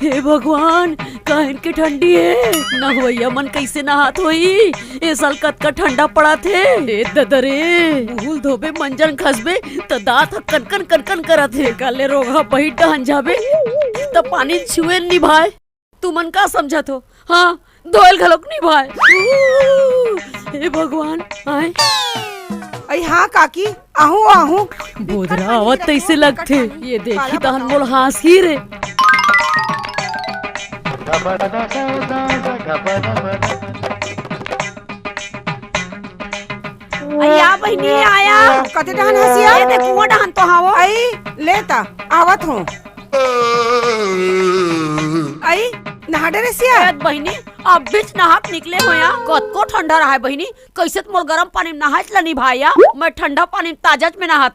हे भगवान, काहे के ठंडी है ना होइया मन कैसे नहात होई। ए साल कतका ठंडा पड़ा थे। ए ददरे मुहुल धोबे मंजन खसबे त दांत कनकन कनकन करत हे। काले रोगा बही डहन जाबे त पानी छुए निभाए। तू मन का समझत हो? हाँ, धोयल घलोक निभाए। हे भगवान, आए अई हाँ काकी, आहू आहू। बोधरा आवत तैसे लगथे। ये देखी तहन मोल हंसी रे। अया बहनी आया। कते डहन हसिया? ये देखो डहन तो हावो। आई लेता आवत हूँ। आई नहा डरे सिया। बहनी अब बीच नहात निकले हो या। कतको ठंडा रहा है बहनी, कैसे मोर गरम पानी में नहात ला निभाया। मैं ठंडा पानी में ताजा में नहात।